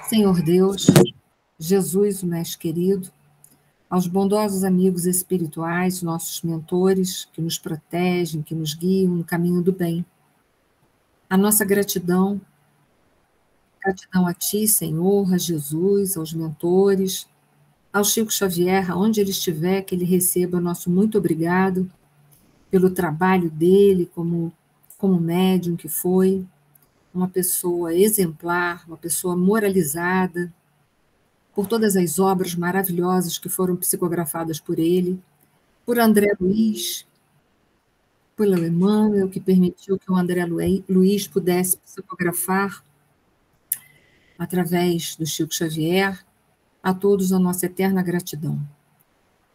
Senhor Deus, Jesus, o Mestre querido, aos bondosos amigos espirituais, nossos mentores, que nos protegem, que nos guiam no caminho do bem. A nossa gratidão a Ti, Senhor, a Jesus, aos mentores, ao Chico Xavier, onde ele estiver, que ele receba nosso muito obrigado pelo trabalho dele como médium que foi, uma pessoa exemplar, uma pessoa moralizada, por todas as obras maravilhosas que foram psicografadas por ele, por André Luiz, pelo Emmanuel, que permitiu que o André Luiz pudesse psicografar através do Chico Xavier, a todos a nossa eterna gratidão.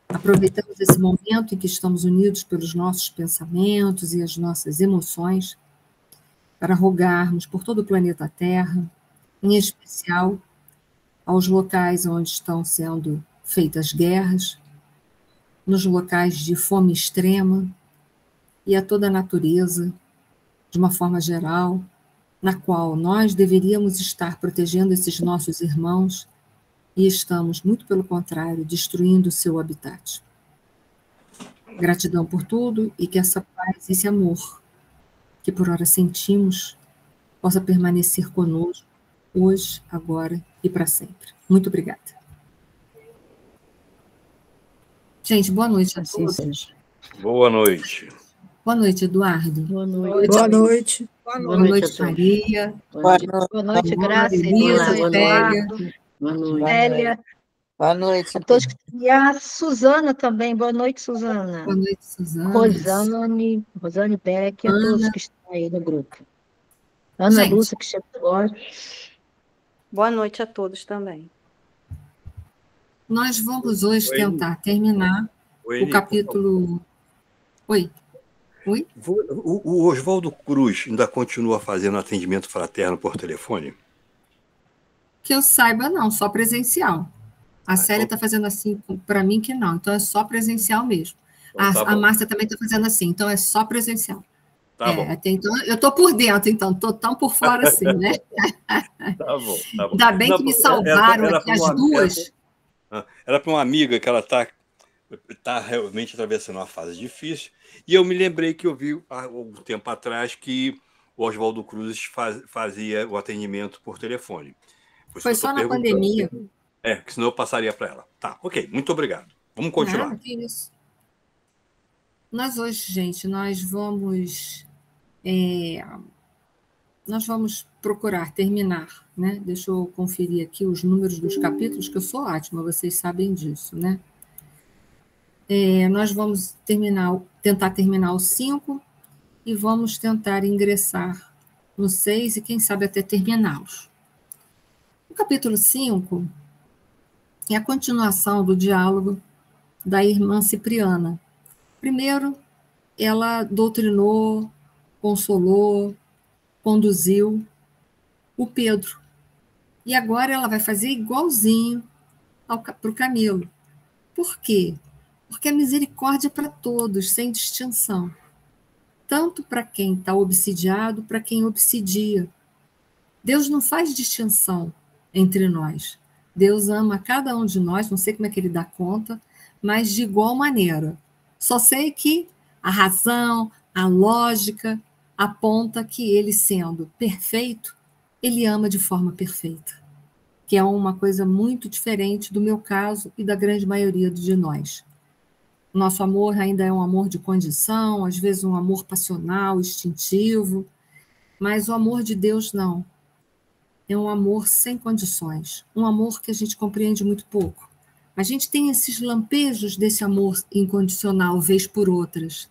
Aproveitamos esse momento em que estamos unidos pelos nossos pensamentos e as nossas emoções para rogarmos por todo o planeta Terra, em especial aos locais onde estão sendo feitas guerras, nos locais de fome extrema e a toda a natureza, de uma forma geral, na qual nós deveríamos estar protegendo esses nossos irmãos e estamos, muito pelo contrário, destruindo o seu habitat. Gratidão por tudo e que essa paz, esse amor que por hora sentimos, possa permanecer conosco hoje, agora e para sempre. Muito obrigada. Gente, boa noite a todos. Boa noite. Boa noite, Eduardo. Boa noite. Boa noite. Boa noite, Maria. Boa noite, Graça. Elisa, Célia. Boa noite. Célia. Boa noite. A todos. E a Suzana também. Boa noite, Suzana. Boa noite, Suzana. Rosane Beck, a todos que estão aí no grupo. Ana Gente. Lúcia, que chegou agora. Boa noite a todos também. Nós vamos hoje tentar terminar o capítulo... Oi? O Oswaldo Cruz ainda continua fazendo atendimento fraterno por telefone? Que eu saiba, não, só presencial. A Célia está fazendo assim para mim que não, então é só presencial mesmo. Então, a Márcia também está fazendo assim, então é só presencial. Tá bom. Então, eu estou por dentro, então, estou tão por fora assim, né? Tá bom. Ainda bem que me salvaram aqui as duas. Era para uma amiga que ela está realmente atravessando uma fase difícil, e eu me lembrei que eu vi há um tempo atrás que o Oswaldo Cruz fazia o atendimento por telefone. Foi só na pandemia. Que senão eu passaria para ela. Tá, ok, muito obrigado. Vamos continuar. Que isso. Nós hoje, gente, nós vamos procurar terminar, né? Deixa eu conferir aqui os números dos capítulos, que eu sou ótima, vocês sabem disso, né? Nós vamos tentar terminar o 5 e vamos tentar ingressar no 6 e, quem sabe, até terminá-los. O capítulo 5 é a continuação do diálogo da irmã Cipriana. Primeiro, ela doutrinou, consolou, conduziu o Pedro. E agora ela vai fazer igualzinho para o Camilo. Por quê? Porque a misericórdia é para todos, sem distinção. Tanto para quem está obsidiado, para quem obsidia. Deus não faz distinção entre nós. Deus ama cada um de nós, não sei como é que ele dá conta, mas de igual maneira. Só sei que a razão, a lógica, aponta que ele, sendo perfeito, ele ama de forma perfeita. Que é uma coisa muito diferente do meu caso e da grande maioria de nós. Nosso amor ainda é um amor de condição, às vezes um amor passional, instintivo, mas o amor de Deus não. É um amor sem condições, um amor que a gente compreende muito pouco. A gente tem esses lampejos desse amor incondicional, vez por outras.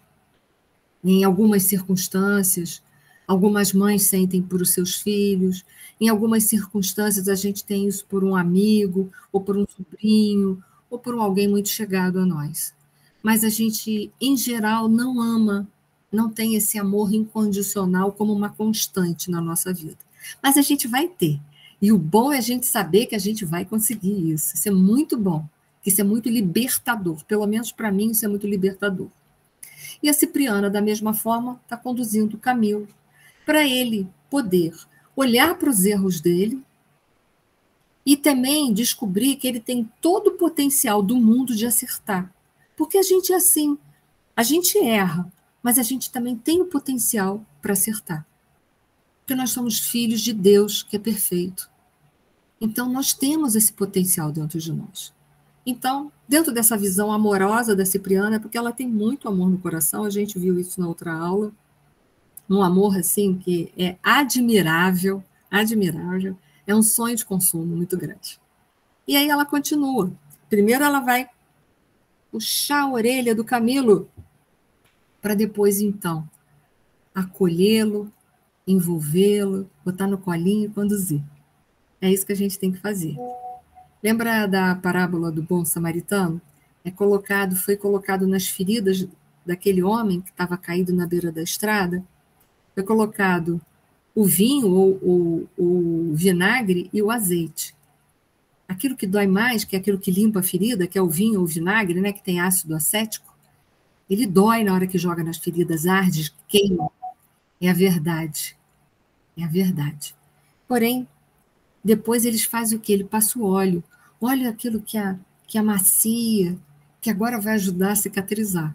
Em algumas circunstâncias, algumas mães sentem por os seus filhos, em algumas circunstâncias a gente tem isso por um amigo, ou por um sobrinho, ou por alguém muito chegado a nós. Mas a gente, em geral, não ama, não tem esse amor incondicional como uma constante na nossa vida. Mas a gente vai ter. E o bom é a gente saber que a gente vai conseguir isso. Isso é muito bom. Isso é muito libertador. Pelo menos para mim, isso é muito libertador. E a Cipriana, da mesma forma, está conduzindo o Camilo para ele poder olhar para os erros dele E também descobrir que ele tem todo o potencial do mundo de acertar. Porque a gente é assim, a gente erra, mas a gente também tem o potencial para acertar. Porque nós somos filhos de Deus, que é perfeito. Então, nós temos esse potencial dentro de nós. Então, dentro dessa visão amorosa da Cipriana, porque ela tem muito amor no coração, a gente viu isso na outra aula, um amor assim que é admirável, admirável, é um sonho de consumo muito grande. E aí ela continua. Primeiro ela vai puxar a orelha do Camilo, para depois, então, acolhê-lo, envolvê-lo, botar no colinho e conduzir. É isso que a gente tem que fazer. Lembra da parábola do bom samaritano? Foi colocado nas feridas daquele homem que estava caído na beira da estrada, foi colocado o vinho, ou o vinagre e o azeite. Aquilo que dói mais, que é aquilo que limpa a ferida, que é o vinho ou o vinagre, né, que tem ácido acético, ele dói na hora que joga nas feridas, arde, queima. É a verdade. É a verdade. Porém, depois eles fazem o quê? Ele passa o óleo. Óleo é aquilo que amacia, que agora vai ajudar a cicatrizar.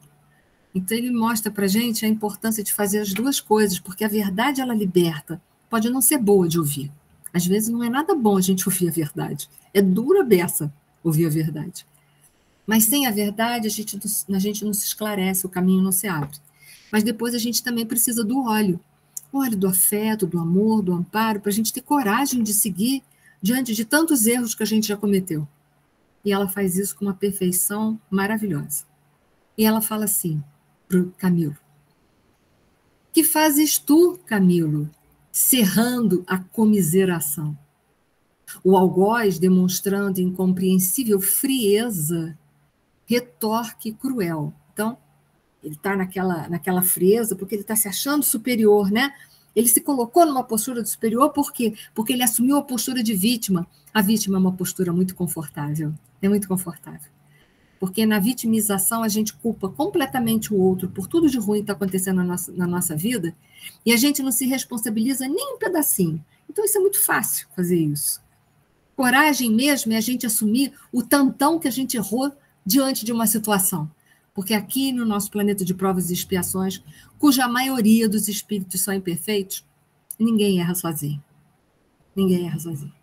Então ele mostra para a gente a importância de fazer as duas coisas, porque a verdade ela liberta. Pode não ser boa de ouvir. Às vezes não é nada bom a gente ouvir a verdade. É dura a beça ouvir a verdade. Mas sem a verdade a gente não se esclarece, o caminho não se abre. Mas depois a gente também precisa do óleo. O óleo do afeto, do amor, do amparo, para a gente ter coragem de seguir diante de tantos erros que a gente já cometeu. E ela faz isso com uma perfeição maravilhosa. E ela fala assim para o Camilo: que fazes tu, Camilo, cerrando a comiseração? O algoz, demonstrando incompreensível frieza, retorque cruel. Então, ele está naquela frieza porque ele está se achando superior, né? Ele se colocou numa postura de superior, por quê? Porque ele assumiu a postura de vítima. A vítima é uma postura muito confortável, é muito confortável. Porque na vitimização a gente culpa completamente o outro por tudo de ruim que está acontecendo na nossa vida, e a gente não se responsabiliza nem um pedacinho. Então isso é muito fácil fazer isso. Coragem mesmo é a gente assumir o tantão que a gente errou diante de uma situação. Porque aqui no nosso planeta de provas e expiações, cuja maioria dos espíritos são imperfeitos, ninguém erra sozinho. Ninguém erra sozinho.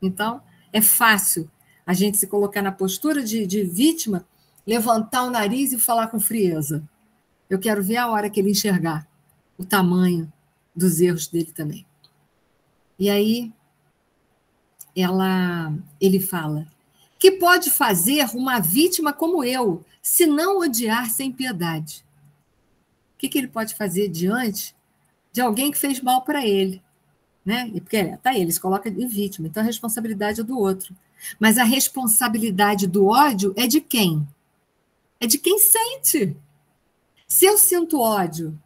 Então, é fácil a gente se colocar na postura de vítima, levantar o nariz e falar com frieza. Eu quero ver a hora que ele enxergar o tamanho dos erros dele também. E aí, ele fala: que pode fazer uma vítima como eu, se não odiar sem piedade? O que ele pode fazer diante de alguém que fez mal para ele? Né? E porque ele se coloca em vítima, então a responsabilidade é do outro. Mas a responsabilidade do ódio é de quem? É de quem sente. Se eu sinto ódio,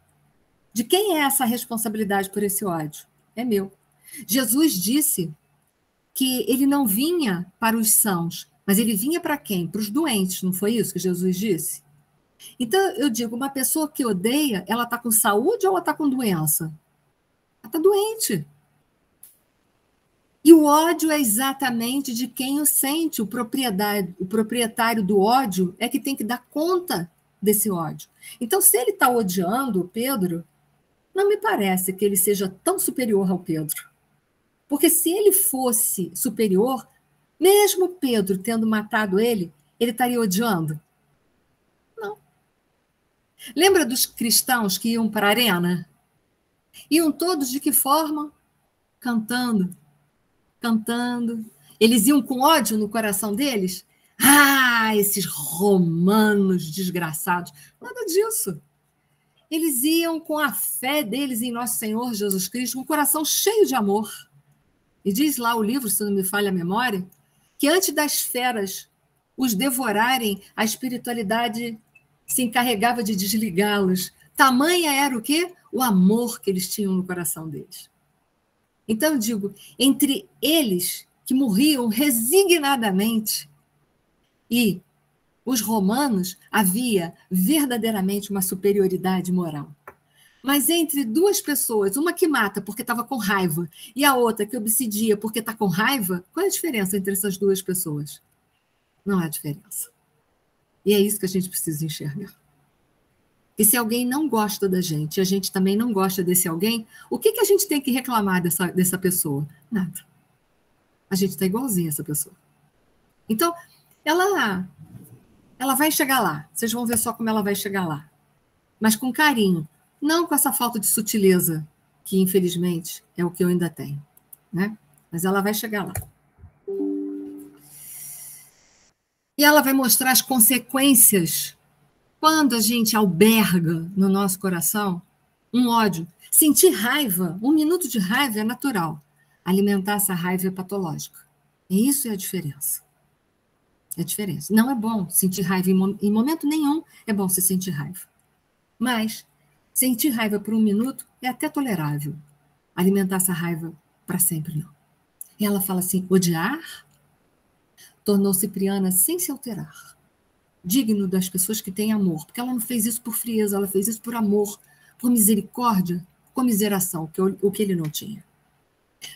de quem é essa responsabilidade por esse ódio? É meu. Jesus disse que ele não vinha para os sãos, mas ele vinha para quem? Para os doentes, não foi isso que Jesus disse? Então, eu digo, uma pessoa que odeia, ela está com saúde ou ela está com doença? Ela está doente. E o ódio é exatamente de quem o sente. O proprietário do ódio é que tem que dar conta desse ódio. Então, se ele está odiando o Pedro, não me parece que ele seja tão superior ao Pedro. Porque se ele fosse superior, mesmo Pedro tendo matado ele estaria odiando? Não. Lembra dos cristãos que iam para a arena? Iam todos de que forma? Cantando. Eles iam com ódio no coração deles? Ah, esses romanos desgraçados. Nada disso. Eles iam com a fé deles em nosso Senhor Jesus Cristo, com um coração cheio de amor. E diz lá o livro, se não me falha a memória, que antes das feras os devorarem, a espiritualidade se encarregava de desligá-los. Tamanha era o quê? O amor que eles tinham no coração deles. Então, eu digo, entre eles, que morriam resignadamente, e os romanos, havia verdadeiramente uma superioridade moral. Mas entre duas pessoas, uma que mata porque estava com raiva e a outra que obsidia porque está com raiva, qual é a diferença entre essas duas pessoas? Não há diferença. E é isso que a gente precisa enxergar. E se alguém não gosta da gente, e a gente também não gosta desse alguém, o que a gente tem que reclamar dessa pessoa? Nada. A gente está igualzinho a essa pessoa. Então, ela vai chegar lá. Vocês vão ver só como ela vai chegar lá. Mas com carinho. Não com essa falta de sutileza, que infelizmente é o que eu ainda tenho. Né? Mas ela vai chegar lá. E ela vai mostrar as consequências quando a gente alberga no nosso coração um ódio. Sentir raiva, 1 minuto de raiva é natural. Alimentar essa raiva é patológica. E isso é a diferença. É a diferença. Não é bom sentir raiva em momento nenhum, é bom se sentir raiva. Mas sentir raiva por 1 minuto é até tolerável. Alimentar essa raiva para sempre não. E ela fala assim, odiar tornou Cipriana sem se alterar. Digno das pessoas que têm amor. Porque ela não fez isso por frieza, ela fez isso por amor, por misericórdia, comiseração, o que ele não tinha.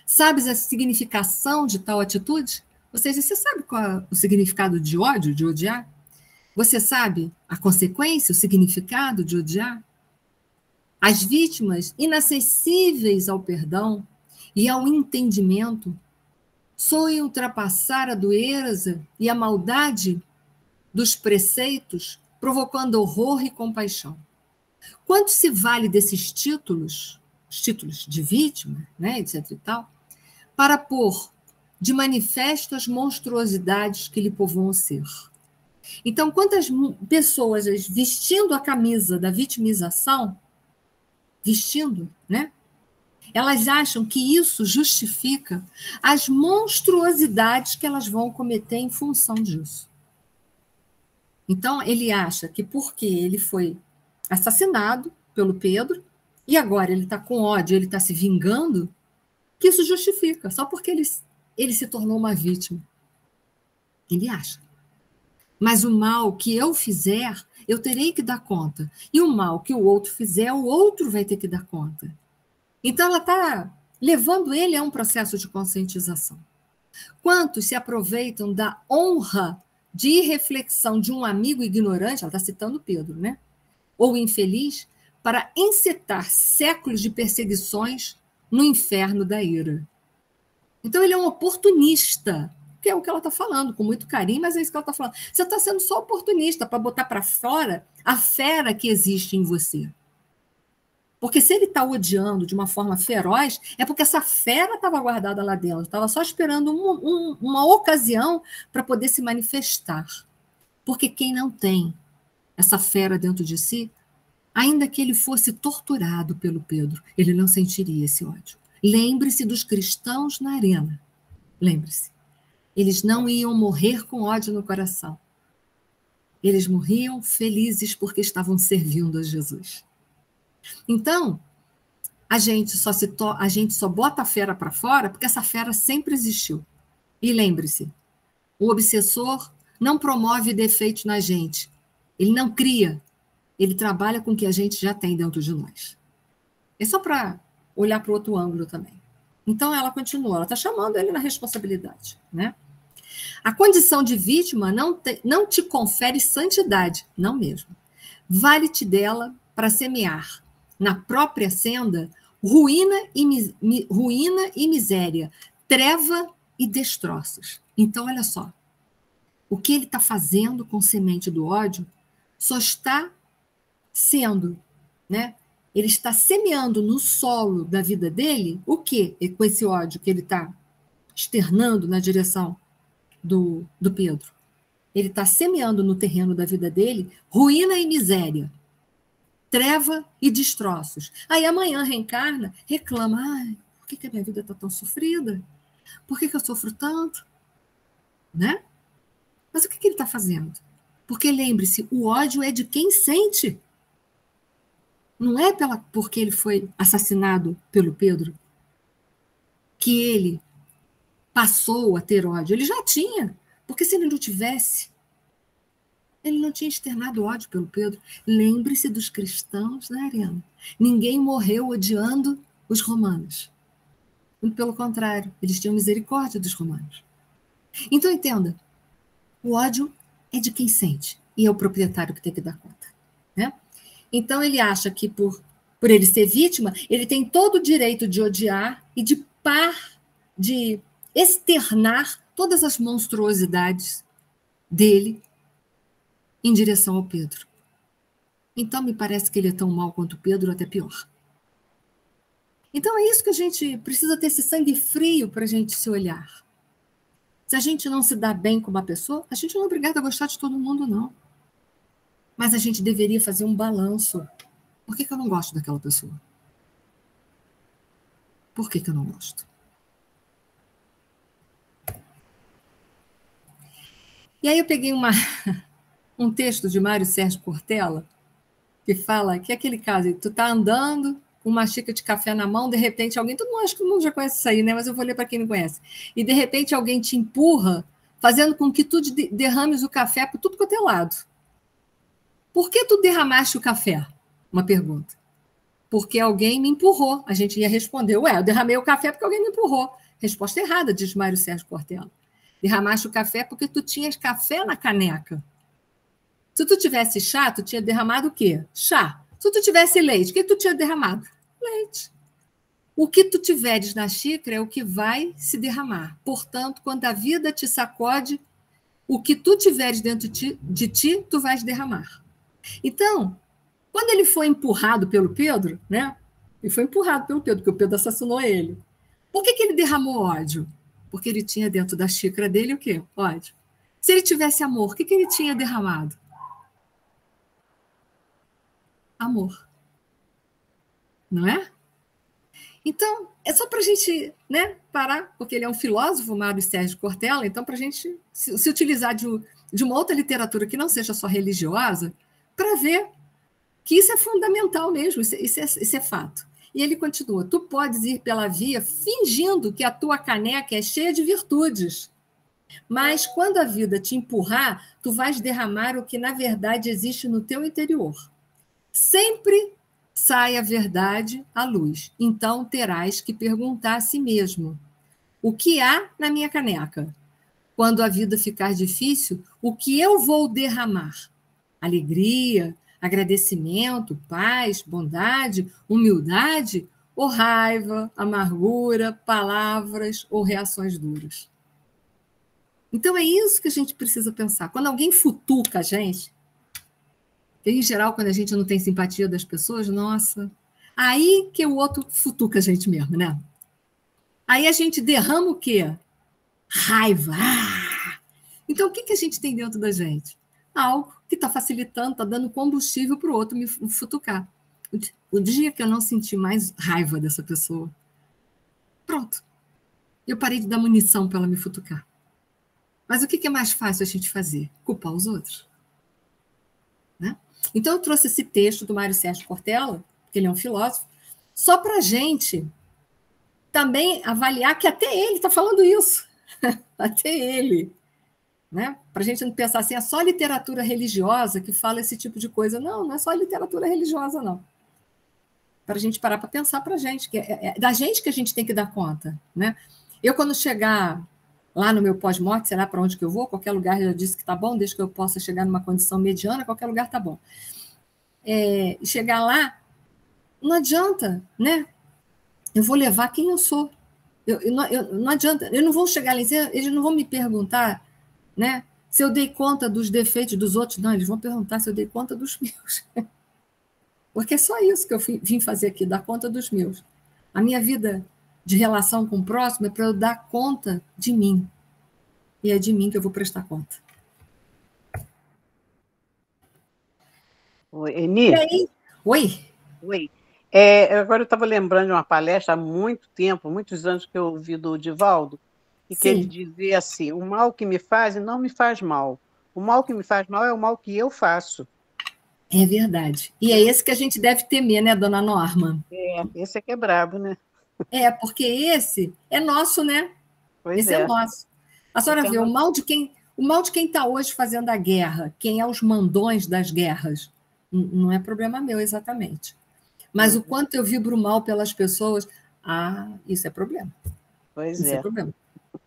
Sabes a significação de tal atitude? Ou seja, você sabe qual é o significado de ódio, de odiar? Você sabe a consequência, o significado de odiar? As vítimas inacessíveis ao perdão e ao entendimento soem ultrapassar a dureza e a maldade dos preceitos, provocando horror e compaixão. Quanto se vale desses títulos, os títulos de vítima, né, etc. e tal, para pôr de manifesto as monstruosidades que lhe povoam o ser? Então, quantas pessoas vestindo a camisa da vitimização, vestindo, né? Elas acham que isso justifica as monstruosidades que elas vão cometer em função disso. Então, ele acha que porque ele foi assassinado pelo Pedro, e agora ele está com ódio, ele está se vingando, que isso justifica, só porque ele se tornou uma vítima. Ele acha. Mas o mal que eu fizer, eu terei que dar conta. E o mal que o outro fizer, o outro vai ter que dar conta. Então, ela está levando ele a um processo de conscientização. Quantos se aproveitam da honra de irreflexão de um amigo ignorante, ela está citando Pedro, né? Ou infeliz, para incitar séculos de perseguições no inferno da ira. Então, ele é um oportunista, que é o que ela está falando, com muito carinho, mas é isso que ela está falando. Você está sendo só oportunista para botar para fora a fera que existe em você. Porque se ele está odiando de uma forma feroz, é porque essa fera estava guardada lá dentro, estava só esperando uma ocasião para poder se manifestar. Porque quem não tem essa fera dentro de si, ainda que ele fosse torturado pelo Pedro, ele não sentiria esse ódio. Lembre-se dos cristãos na arena. Lembre-se. Eles não iam morrer com ódio no coração. Eles morriam felizes porque estavam servindo a Jesus. Então, a gente só bota a fera para fora porque essa fera sempre existiu. E lembre-se, o obsessor não promove defeitos na gente. Ele não cria. Ele trabalha com o que a gente já tem dentro de nós. É só para olhar para o outro ângulo também. Então, ela continua. Ela está chamando ele na responsabilidade, né? A condição de vítima não te confere santidade. Não mesmo. Vale-te dela para semear na própria senda, ruína e miséria, treva e destroços. Então, olha só, o que ele está fazendo com semente do ódio só está sendo, né? Ele está semeando no solo da vida dele o quê? Com esse ódio que ele está externando na direção do Pedro. Ele está semeando no terreno da vida dele ruína e miséria, treva e destroços. Aí amanhã reencarna, reclama, por que a minha vida está tão sofrida? Por que eu sofro tanto? Né? Mas o que ele está fazendo? Porque lembre-se, o ódio é de quem sente. Não é porque ele foi assassinado pelo Pedro que ele passou a ter ódio. Ele já tinha. Porque se ele não tivesse, Ele não tinha externado ódio pelo Pedro. Lembre-se dos cristãos na arena. Ninguém morreu odiando os romanos. Muito pelo contrário, eles tinham misericórdia dos romanos. Então, entenda, o ódio é de quem sente, e é o proprietário que tem que dar conta. Né? Então, ele acha que por ele ser vítima, ele tem todo o direito de odiar e de externar todas as monstruosidades dele em direção ao Pedro. Então, me parece que ele é tão mau quanto o Pedro, ou até pior. Então, é isso que a gente precisa ter, esse sangue frio para a gente se olhar. Se a gente não se dá bem com uma pessoa, a gente não é obrigado a gostar de todo mundo, não. Mas a gente deveria fazer um balanço. Por que eu não gosto daquela pessoa? Por que eu não gosto? E aí eu peguei um texto de Mário Sérgio Cortella, que fala que é aquele caso, tu tá andando com uma xícara de café na mão, de repente alguém, acho que todo mundo já conhece isso aí, né? Mas eu vou ler para quem não conhece. E de repente alguém te empurra, fazendo com que tu derrames o café por tudo quanto é lado. Por que tu derramaste o café? Uma pergunta. Porque alguém me empurrou. A gente ia responder, eu derramei o café porque alguém me empurrou. Resposta errada, diz Mário Sérgio Cortella. Derramaste o café porque tu tinhas café na caneca. Se tu tivesse chá, tu tinha derramado o quê? Chá. Se tu tivesse leite, o que tu tinha derramado? Leite. O que tu tiveres na xícara é o que vai se derramar. Portanto, quando a vida te sacode, o que tu tiveres dentro de ti, tu vais derramar. Então, quando ele foi empurrado pelo Pedro, né? Ele foi empurrado pelo Pedro, porque o Pedro assassinou ele. Por que ele derramou ódio? Porque ele tinha dentro da xícara dele o quê? Ódio. Se ele tivesse amor, o que ele tinha derramado? Amor. Não é? Então, é só para a gente, né, parar, porque ele é um filósofo, Mário Sérgio Cortella, então para a gente se utilizar de uma outra literatura que não seja só religiosa, para ver que isso é fundamental mesmo, isso é fato. E ele continua, tu podes ir pela via fingindo que a tua caneca é cheia de virtudes, mas quando a vida te empurrar, tu vais derramar o que na verdade existe no teu interior. Sempre sai a verdade à luz. Então terás que perguntar a si mesmo, o que há na minha caneca? Quando a vida ficar difícil, o que eu vou derramar? Alegria, agradecimento, paz, bondade, humildade, ou raiva, amargura, palavras ou reações duras? Então é isso que a gente precisa pensar. Quando alguém futuca a gente, em geral, quando a gente não tem simpatia das pessoas, nossa, aí que o outro futuca a gente mesmo, né? Aí a gente derrama o quê? Raiva. Então, o que a gente tem dentro da gente? Algo que está facilitando, está dando combustível para o outro me futucar. O dia que eu não senti mais raiva dessa pessoa, pronto. Eu parei de dar munição para ela me futucar. Mas o que é mais fácil a gente fazer? Culpar os outros. Né? Então, eu trouxe esse texto do Mário Sérgio Cortella, que ele é um filósofo, só para a gente também avaliar que até ele está falando isso. Até ele. Né? Para a gente não pensar assim, é só literatura religiosa que fala esse tipo de coisa. Não, não é só literatura religiosa, não. Para a gente parar para pensar para a gente, que é da gente que a gente tem que dar conta. Né? Eu, quando chegar lá no meu pós-morte, será para onde que eu vou? Qualquer lugar já disse que está bom, desde que eu possa chegar numa condição mediana, qualquer lugar está bom. Chegar lá, não adianta, né? Eu vou levar quem eu sou. Não adianta, eu não vou chegar lá e dizer, eles não vão me perguntar, né, se eu dei conta dos defeitos dos outros, não, eles vão perguntar se eu dei conta dos meus. Porque é só isso que eu vim fazer aqui, dar conta dos meus. A minha vida de relação com o próximo é para eu dar conta de mim. E é de mim que eu vou prestar conta. Oi, Eni? E aí? Oi? Oi. Agora eu estava lembrando de uma palestra há muito tempo, muitos anos que eu ouvi do Divaldo, e que ele dizia assim, o mal que me fazem não me faz mal. O mal que me faz mal é o mal que eu faço. É verdade. E é esse que a gente deve temer, né, dona Norma? Esse é que é brabo, né? Porque esse é nosso, né? Esse é nosso. A senhora vê, o O mal de quem está hoje fazendo a guerra, quem é os mandões das guerras, não é problema meu exatamente. Mas o quanto eu vibro mal pelas pessoas, isso é problema. Pois Isso é é. problema.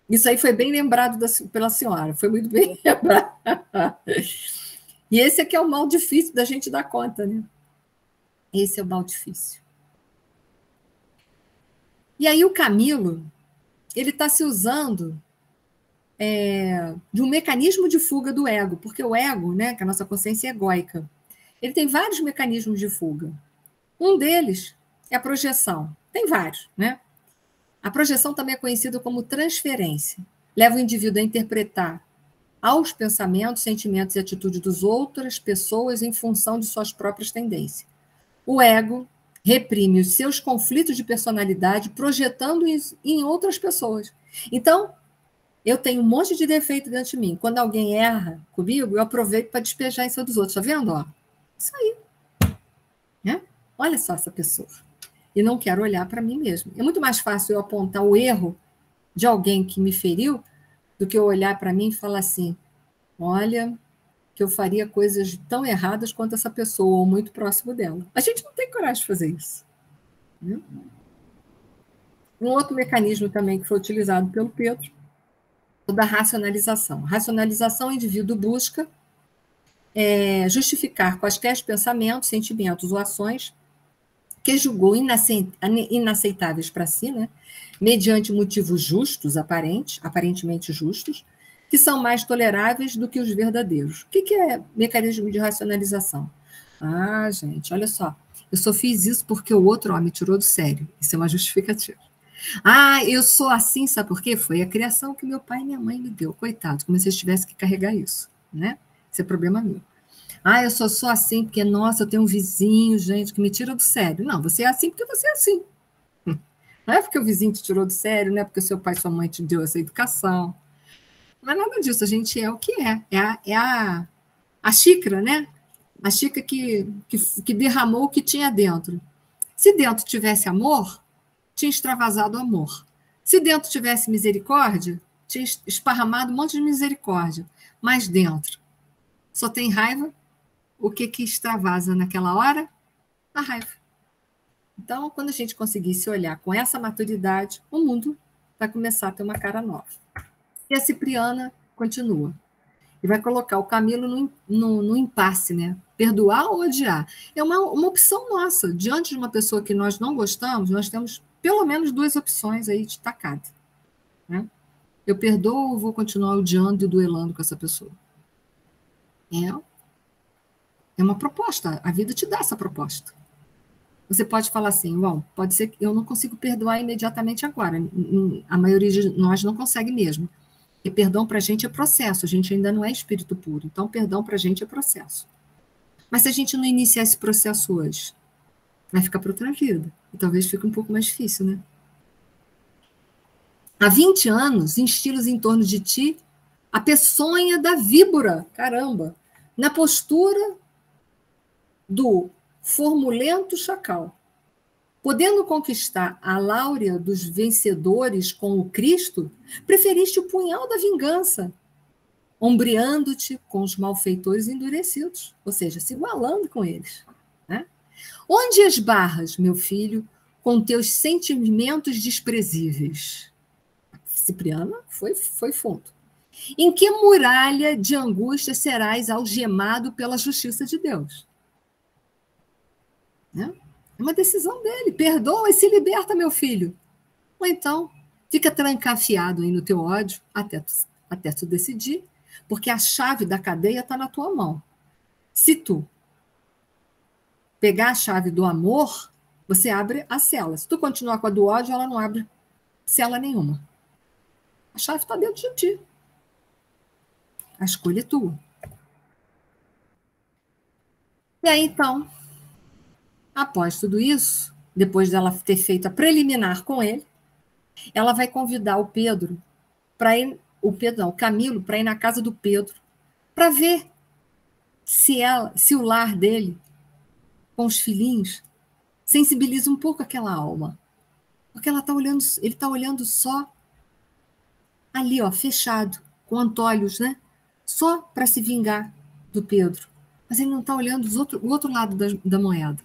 Isso aí foi bem lembrado pela senhora, foi muito bem lembrado. E esse aqui é o mal difícil da gente dar conta, né? Esse é o mal difícil. E aí o Camilo, ele está se usando de um mecanismo de fuga do ego, porque o ego, né, que é a nossa consciência egóica, ele tem vários mecanismos de fuga. Um deles é a projeção. Tem vários, né? A projeção também é conhecida como transferência. Leva o indivíduo a interpretar aos pensamentos, sentimentos e atitudes das outras pessoas em função de suas próprias tendências. O ego reprime os seus conflitos de personalidade, projetando em outras pessoas. Então, eu tenho um monte de defeito dentro de mim. Quando alguém erra comigo, eu aproveito para despejar em cima dos outros. Está vendo? Ó, isso aí. Né? Olha só essa pessoa. E não quero olhar para mim mesmo. É muito mais fácil eu apontar o erro de alguém que me feriu do que eu olhar para mim e falar assim, olha, que eu faria coisas tão erradas quanto essa pessoa, ou muito próximo dela. A gente não tem coragem de fazer isso. Né? Um outro mecanismo também que foi utilizado pelo Pedro, o da racionalização. Racionalização, o indivíduo busca justificar quaisquer pensamentos, sentimentos ou ações que julgou inaceitáveis para si, né? Mediante motivos justos, aparentemente justos, que são mais toleráveis do que os verdadeiros. O que é mecanismo de racionalização? Gente, olha só, eu só fiz isso porque o outro me tirou do sério. Isso é uma justificativa. Eu sou assim, sabe por quê? Foi a criação que meu pai e minha mãe me deu. Coitado, como se eles tivessem que carregar isso, né? Isso é problema meu. Eu sou só assim porque, nossa, eu tenho um vizinho, gente, que me tira do sério. Não, você é assim porque você é assim. Não é porque o vizinho te tirou do sério, não é porque o seu pai e sua mãe te deu essa educação. Não é nada disso, a gente é o que é. É a xícara, né? A xícara que derramou o que tinha dentro. Se dentro tivesse amor, tinha extravasado o amor. Se dentro tivesse misericórdia, tinha esparramado um monte de misericórdia. Mas dentro só tem raiva. O que extravasa naquela hora? A raiva. Então, quando a gente conseguir se olhar com essa maturidade, o mundo vai começar a ter uma cara nova. E a Cipriana continua. E vai colocar o Camilo no impasse, né? Perdoar ou odiar. É uma opção nossa. Diante de uma pessoa que nós não gostamos, nós temos pelo menos 2 opções aí destacadas. Né? Eu perdoo ou vou continuar odiando e duelando com essa pessoa? É uma proposta. A vida te dá essa proposta. Você pode falar assim, bom, pode ser que eu não consigo perdoar imediatamente agora. A maioria de nós não consegue mesmo. E perdão para a gente é processo, a gente ainda não é espírito puro. Então, perdão para a gente é processo. Mas se a gente não iniciar esse processo hoje, vai ficar para outra vida. E talvez fique um pouco mais difícil, né? Há 20 anos, instilos em torno de ti a peçonha da víbora, caramba, na postura do formulento chacal. Podendo conquistar a láurea dos vencedores com o Cristo, preferiste o punhal da vingança, ombreando-te com os malfeitores endurecidos, ou seja, se igualando com eles. Né? Onde esbarras, meu filho, com teus sentimentos desprezíveis? Cipriana foi fundo. Em que muralha de angústia serás algemado pela justiça de Deus? Né? É uma decisão dele. Perdoa e se liberta, meu filho. Ou então, fica trancafiado aí no teu ódio até tu decidir, porque a chave da cadeia está na tua mão. Se tu pegar a chave do amor, você abre a cela. Se tu continuar com a do ódio, ela não abre cela nenhuma. A chave está dentro de ti. A escolha é tua. E aí, então, após tudo isso, depois dela ter feito a preliminar com ele, ela vai convidar o Pedro para ir, o Camilo, para ir na casa do Pedro, para ver se o lar dele, com os filhinhos, sensibiliza um pouco aquela alma. Porque ele está olhando só ali, ó, fechado, com antolhos, né? só para se vingar do Pedro. Mas ele não está olhando o outro lado da moeda.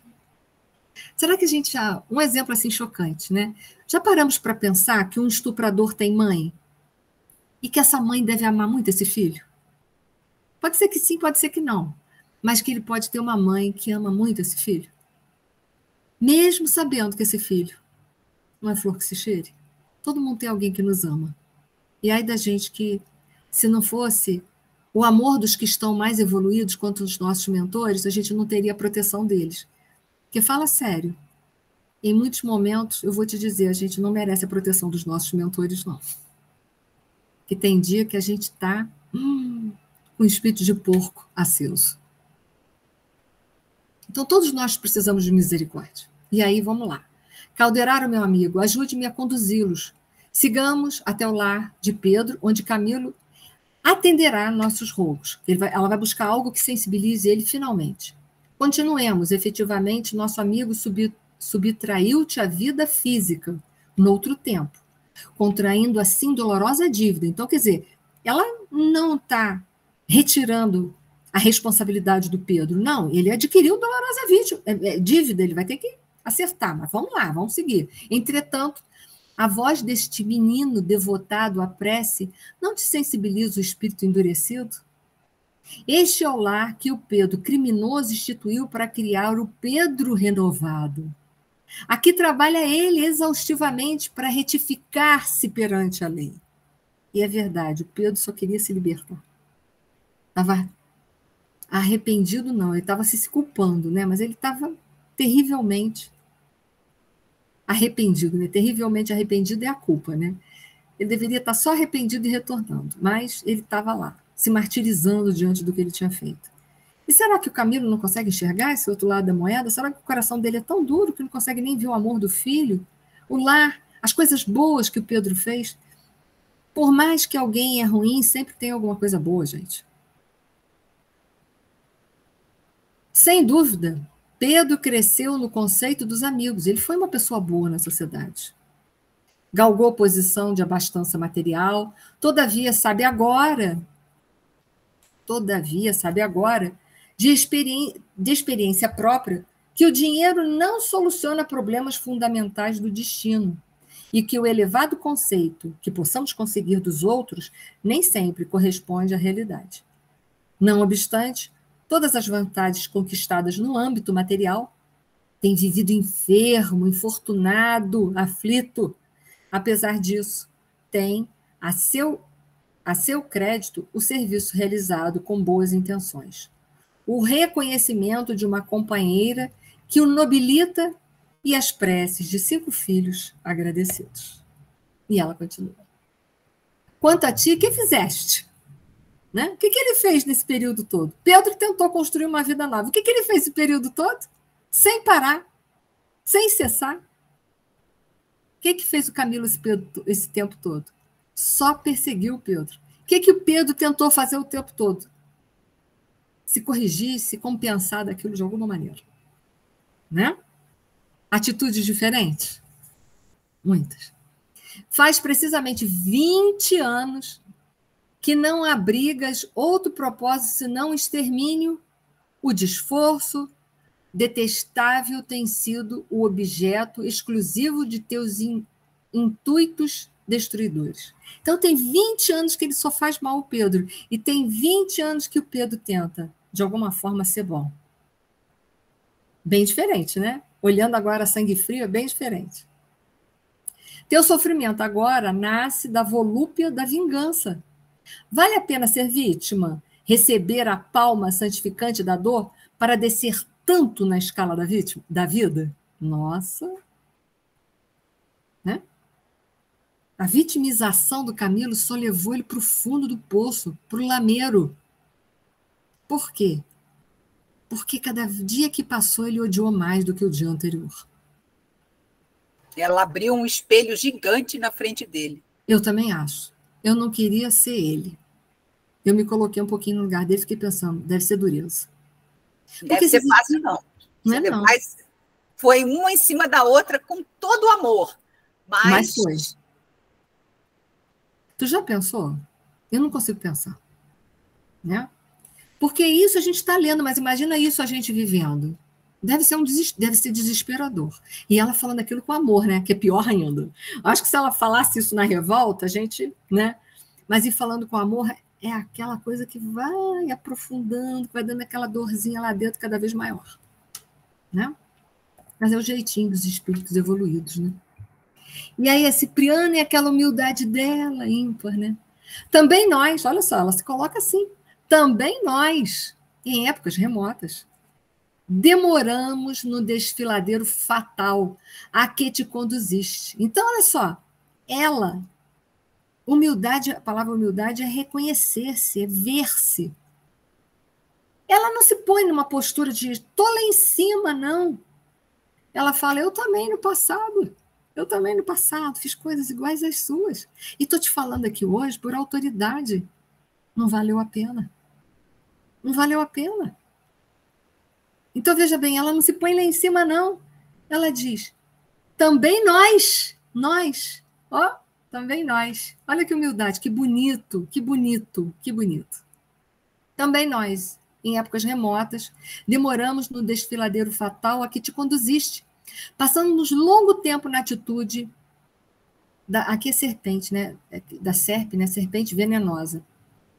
Será que a gente já... Um exemplo assim chocante, né? Já paramos para pensar que um estuprador tem mãe? E que essa mãe deve amar muito esse filho? Pode ser que sim, pode ser que não. Mas que ele pode ter uma mãe que ama muito esse filho? Mesmo sabendo que esse filho não é flor que se cheire. Todo mundo tem alguém que nos ama. E aí da gente que, se não fosse o amor dos que estão mais evoluídos quanto os nossos mentores, a gente não teria a proteção deles. Porque fala sério, em muitos momentos, eu vou te dizer, a gente não merece a proteção dos nossos mentores, não. Que tem dia que a gente está com o espírito de porco aceso. Então, todos nós precisamos de misericórdia. E aí, vamos lá. Calderaro, meu amigo, ajude-me a conduzi-los. Sigamos até o lar de Pedro, onde Camilo atenderá nossos rogos. Ela vai buscar algo que sensibilize ele finalmente. Continuemos, efetivamente, nosso amigo subtraiu-te a vida física noutro tempo, contraindo assim dolorosa dívida. Então, quer dizer, ela não está retirando a responsabilidade do Pedro, não, ele adquiriu dolorosa dívida, ele vai ter que acertar, mas vamos lá, vamos seguir. Entretanto, a voz deste menino devotado à prece não te sensibiliza o espírito endurecido? Este é o lar que o Pedro criminoso instituiu para criar o Pedro renovado. Aqui trabalha ele exaustivamente para retificar-se perante a lei. E é verdade, o Pedro só queria se libertar. Estava arrependido, não, ele estava se culpando, né? Mas ele estava terrivelmente arrependido, né? Terrivelmente arrependido é a culpa, né? Ele deveria estar só arrependido e retornando, mas ele estava lá, se martirizando diante do que ele tinha feito. E será que o Camilo não consegue enxergar esse outro lado da moeda? Será que o coração dele é tão duro que não consegue nem ver o amor do filho? O lar, as coisas boas que o Pedro fez? Por mais que alguém é ruim, sempre tem alguma coisa boa, gente. Sem dúvida, Pedro cresceu no conceito dos amigos. Ele foi uma pessoa boa na sociedade. Galgou posição de abastança material, todavia sabe agora, de experiência própria, que o dinheiro não soluciona problemas fundamentais do destino e que o elevado conceito que possamos conseguir dos outros nem sempre corresponde à realidade. Não obstante, todas as vantagens conquistadas no âmbito material têm vivido enfermo, infortunado, aflito. Apesar disso, tem a seu crédito o serviço realizado com boas intenções. O reconhecimento de uma companheira que o nobilita e as preces de 5 filhos agradecidos. E ela continua. Quanto a ti, o que fizeste? Né? O que ele fez nesse período todo? Pedro tentou construir uma vida nova. O que ele fez esse período todo? Sem parar, sem cessar. O que fez o Camilo esse tempo todo? Só perseguiu o Pedro. O que o Pedro tentou fazer o tempo todo? Se corrigir, se compensar daquilo de alguma maneira. Né? Atitudes diferentes? Muitas. Faz precisamente 20 anos que não abrigas outro propósito senão extermínio, o desforço, detestável tem sido o objeto exclusivo de teus intuitos destruidores. Então, tem 20 anos que ele só faz mal ao Pedro, e tem 20 anos que o Pedro tenta, de alguma forma, ser bom. Bem diferente, né? Olhando agora sangue frio, é bem diferente. Teu sofrimento agora nasce da volúpia da vingança. Vale a pena ser vítima? Receber a palma santificante da dor para descer tanto na escala da vida? Nossa! Né? A vitimização do Camilo só levou ele para o fundo do poço, para o lameiro. Por quê? Porque cada dia que passou ele odiou mais do que o dia anterior. Ela abriu um espelho gigante na frente dele. Eu também acho. Eu não queria ser ele. Eu me coloquei um pouquinho no lugar dele e fiquei pensando, deve ser dureza. Deve ser fácil, não. Não é, não. Mas foi uma em cima da outra com todo o amor. Mas foi. Tu já pensou? Eu não consigo pensar. né? Porque isso a gente está lendo, mas imagina isso a gente vivendo. Deve ser desesperador. E ela falando aquilo com amor, né? Que é pior ainda. Acho que se ela falasse isso na revolta, a gente, né? Mas ir falando com amor é aquela coisa que vai aprofundando, que vai dando aquela dorzinha lá dentro cada vez maior, né? Mas é o jeitinho dos espíritos evoluídos, né? E aí a Cipriana e aquela humildade dela, ímpar, né? Também nós, olha só, ela se coloca assim, também nós, em épocas remotas, demoramos no desfiladeiro fatal a que te conduziste. Então, olha só, ela, humildade, a palavra humildade é reconhecer-se, é ver-se. Ela não se põe numa postura de estou lá em cima, não. Ela fala, eu também no passado fiz coisas iguais às suas. E estou te falando aqui hoje por autoridade. Não valeu a pena. Não valeu a pena. Então, veja bem, ela não se põe lá em cima, não. Ela diz, também nós, ó, também nós. Olha que humildade, que bonito, que bonito, que bonito. Também nós, em épocas remotas, demoramos no desfiladeiro fatal a que te conduziste, passando-nos longo tempo na atitude aqui é serpente, né? Da serpe, né? Serpente venenosa,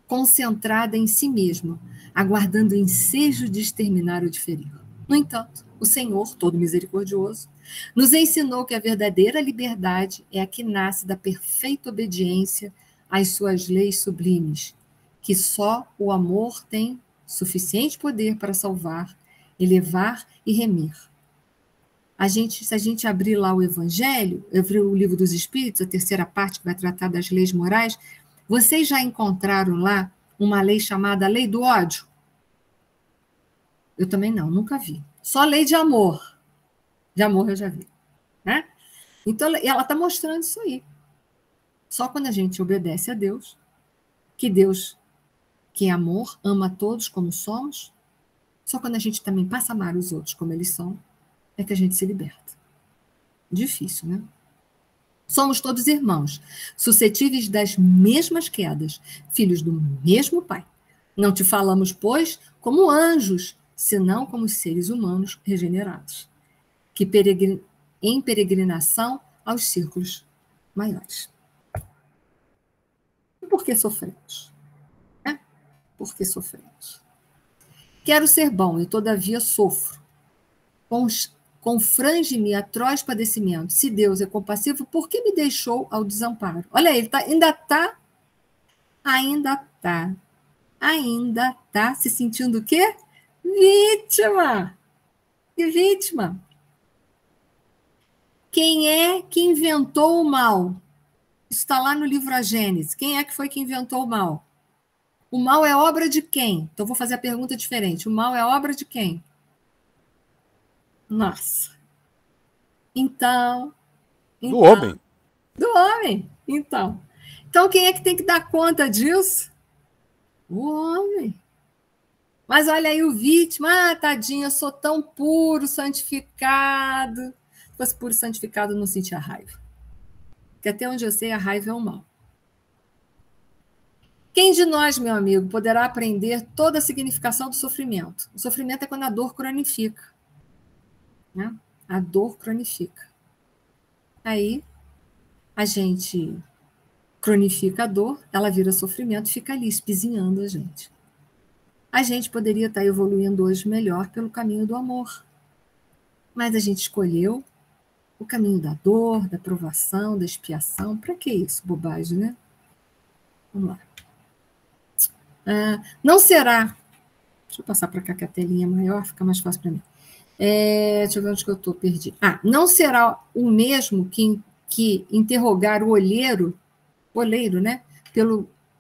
concentrada em si mesma, aguardando o ensejo de exterminar ou de ferir. No entanto, o Senhor, todo misericordioso, nos ensinou que a verdadeira liberdade é a que nasce da perfeita obediência às suas leis sublimes, que só o amor tem suficiente poder para salvar, elevar e remir. Se a gente abrir lá o Evangelho, abrir o Livro dos Espíritos, a terceira parte que vai tratar das leis morais, vocês já encontraram lá uma lei chamada Lei do Ódio? Eu também não, nunca vi. Só lei de amor. De amor eu já vi, né? Então, ela está mostrando isso aí. Só quando a gente obedece a Deus, que é amor, ama todos como somos, só quando a gente também passa a amar os outros como eles são, é que a gente se liberta. Difícil, né? Somos todos irmãos, suscetíveis das mesmas quedas, filhos do mesmo Pai. Não te falamos, pois, como anjos, senão como seres humanos regenerados, que em peregrinação aos círculos maiores. E por que sofremos? Por que sofremos? Quero ser bom e, todavia, sofro. Confrange-me atroz padecimento. Se Deus é compassivo, por que me deixou ao desamparo? Olha aí, ele ainda tá se sentindo o quê? Vítima. Que vítima. Quem é que inventou o mal? Isso está lá no livro A Gênese. Quem é que foi que inventou o mal? O mal é obra de quem? Então, vou fazer a pergunta diferente. O mal é obra de quem? Nossa. Então, do homem. Do homem. Então, quem é que tem que dar conta disso? O homem. Mas olha aí o vítima. Tadinho, eu sou tão puro, santificado. Se fosse puro, santificado, eu não sentia raiva. Porque até onde eu sei, a raiva é o mal. Quem de nós, meu amigo, poderá aprender toda a significação do sofrimento? O sofrimento é quando a dor cronifica. Né? A dor cronifica. Aí, a gente cronifica a dor, ela vira sofrimento, fica ali espizinhando a gente. A gente poderia estar evoluindo hoje melhor pelo caminho do amor. Mas a gente escolheu o caminho da dor, da provação, da expiação. Para que isso? Bobagem, né? Vamos lá. Não será... Deixa eu passar para cá que a telinha é maior, fica mais fácil para mim. Deixa eu ver onde que eu estou, perdi. Não será o mesmo que interrogar o oleiro, né?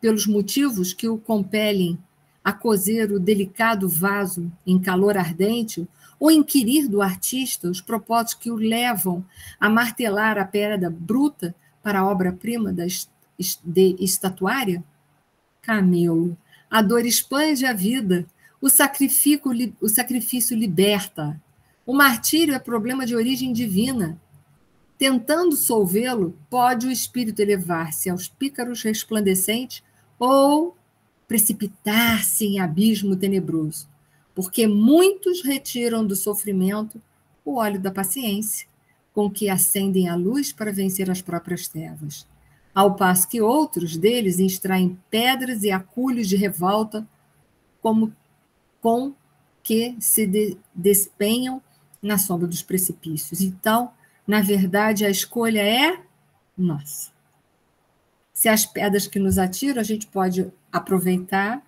Pelos motivos que o compelem a cozer o delicado vaso em calor ardente, ou inquirir do artista os propósitos que o levam a martelar a pedra bruta para a obra-prima de estatuária? Camilo, a dor expande a vida, o sacrifício liberta. O martírio é problema de origem divina. Tentando solvê-lo, pode o espírito elevar-se aos pícaros resplandecentes ou precipitar-se em abismo tenebroso, porque muitos retiram do sofrimento o óleo da paciência, com que acendem a luz para vencer as próprias trevas, ao passo que outros deles extraem pedras e acúlios de revolta, como com que se despenham na sombra dos precipícios. Então, na verdade, a escolha é nossa. Se as pedras que nos atiram, a gente pode aproveitar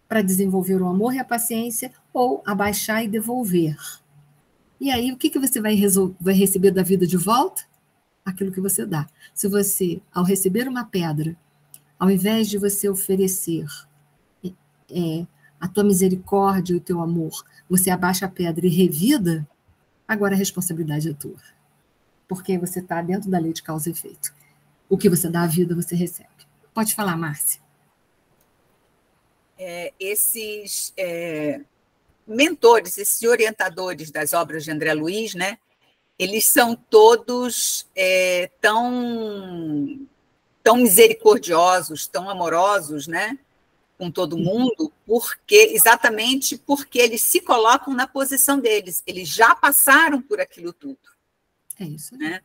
para desenvolver o amor e a paciência, ou abaixar e devolver. E aí, o que você vai receber da vida de volta? Aquilo que você dá. Se você, ao receber uma pedra, ao invés de você oferecer a tua misericórdia e o teu amor, você abaixa a pedra e revida, agora a responsabilidade é tua. Porque você está dentro da lei de causa e efeito. O que você dá à vida, você recebe. Pode falar, Márcia. Esses mentores, esses orientadores das obras de André Luiz, né? Eles são todos tão misericordiosos, tão amorosos, né? Com todo mundo, exatamente porque eles se colocam na posição deles. Eles já passaram por aquilo tudo. É isso. Né?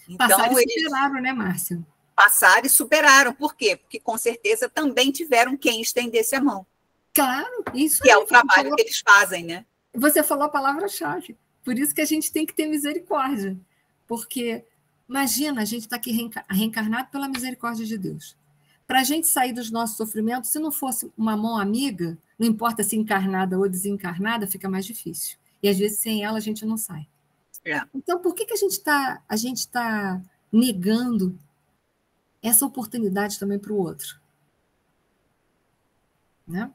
Então, passaram e superaram, né, Márcia? Passaram e superaram. Por quê? Porque, com certeza, também tiveram quem estendesse a mão. Claro, isso que é o trabalho que eles fazem, né? Você falou a palavra-chave. Por isso que a gente tem que ter misericórdia. Porque, imagina, a gente está aqui reencarnado pela misericórdia de Deus. Para a gente sair dos nossos sofrimentos, se não fosse uma mão amiga, não importa se encarnada ou desencarnada, fica mais difícil. E, às vezes, sem ela, a gente não sai. Então, por que a gente está negando essa oportunidade também para o outro? Né?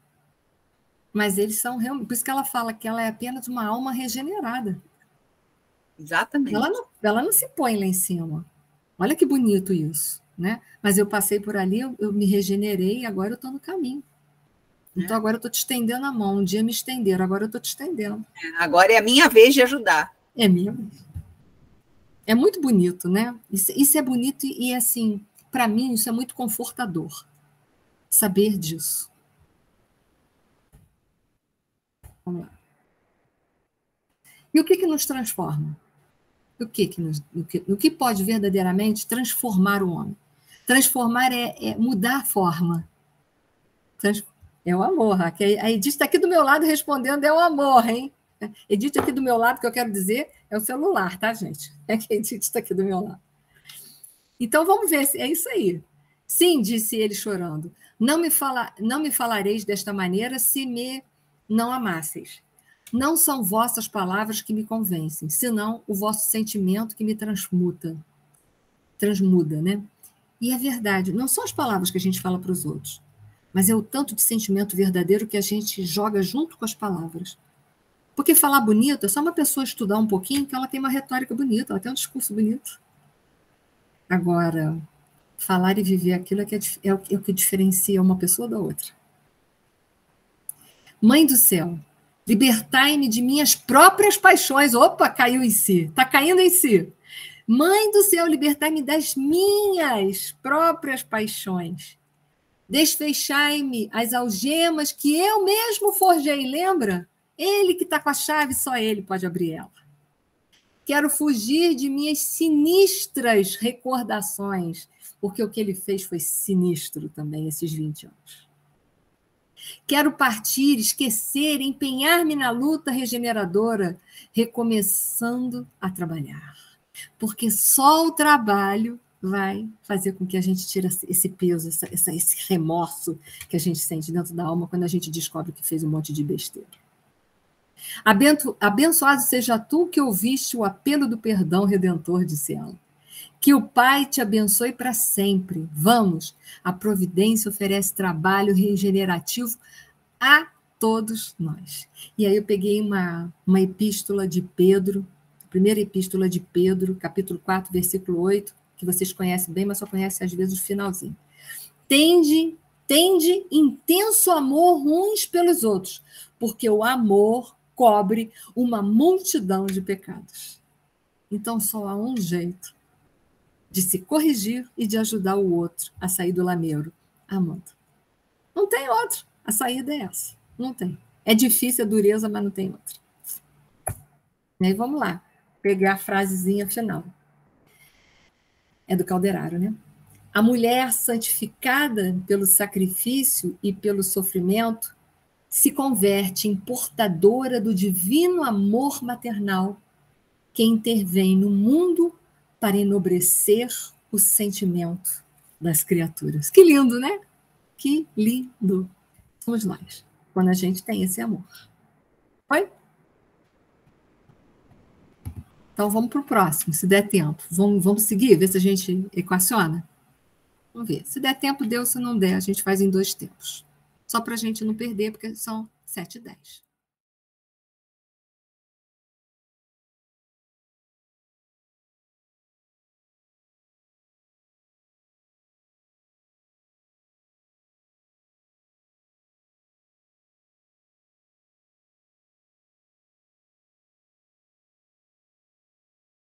Mas eles são realmente... Por isso que ela fala que ela é apenas uma alma regenerada. Exatamente. Ela não se põe lá em cima. Olha que bonito isso. Né? Mas eu passei por ali, eu me regenerei e agora eu estou no caminho. Então, agora eu estou te estendendo a mão. Um dia me estenderam, agora eu estou te estendendo. Agora é a minha vez de ajudar. É minha vez. É muito bonito, né? Isso é bonito e assim, para mim, isso é muito confortador. Saber disso. Vamos lá. E o que nos transforma? O que pode verdadeiramente transformar o homem? Transformar é mudar a forma. É o amor. A Edith está aqui do meu lado respondendo, é o amor, hein? Edith aqui do meu lado, que eu quero dizer, é o celular, tá, gente? É que a Edith está aqui do meu lado. Então, vamos ver, é isso aí. Sim, disse ele chorando, não me falareis desta maneira se me não amasseis. Não são vossas palavras que me convencem, senão o vosso sentimento que me transmuda, né? E é verdade, não são as palavras que a gente fala para os outros, mas é o tanto de sentimento verdadeiro que a gente joga junto com as palavras. Porque falar bonito é só uma pessoa estudar um pouquinho que ela tem uma retórica bonita, ela tem um discurso bonito. Agora, falar e viver aquilo é o que diferencia uma pessoa da outra. Mãe do céu, libertai-me de minhas próprias paixões. Opa, caiu em si. Está caindo em si. Mãe do céu, libertai-me das minhas próprias paixões. Desfechai-me as algemas que eu mesmo forjei. Lembra? Ele que está com a chave, só ele pode abrir ela. Quero fugir de minhas sinistras recordações, porque o que ele fez foi sinistro também, esses 20 anos. Quero partir, esquecer, empenhar-me na luta regeneradora, recomeçando a trabalhar. Porque só o trabalho vai fazer com que a gente tire esse peso, esse remorso que a gente sente dentro da alma quando a gente descobre que fez um monte de besteira. Abençoado seja tu que ouviste o apelo do perdão redentor, disse ela. Que o Pai te abençoe para sempre. Vamos, a providência oferece trabalho regenerativo a todos nós. E aí eu peguei uma epístola de Pedro, a primeira epístola de Pedro, capítulo 4, versículo 8, que vocês conhecem bem, mas só conhecem às vezes o finalzinho. Tende intenso amor uns pelos outros, porque o amor cobre uma multidão de pecados. Então só há um jeito de se corrigir e de ajudar o outro a sair do lameiro, amando. Não tem outro. A saída é essa. Não tem. É difícil a dureza, mas não tem outra. E aí vamos lá. Pegar a frasezinha final. É do Calderaro, né? A mulher santificada pelo sacrifício e pelo sofrimento se converte em portadora do divino amor maternal que intervém no mundo para enobrecer o sentimento das criaturas. Que lindo, né? Que lindo. Somos nós, quando a gente tem esse amor. Oi? Então vamos para o próximo, se der tempo. Vamos seguir, ver se a gente equaciona? Vamos ver. Se der tempo, deu. Se não der, a gente faz em 2 tempos. Só para a gente não perder, porque são 7h10.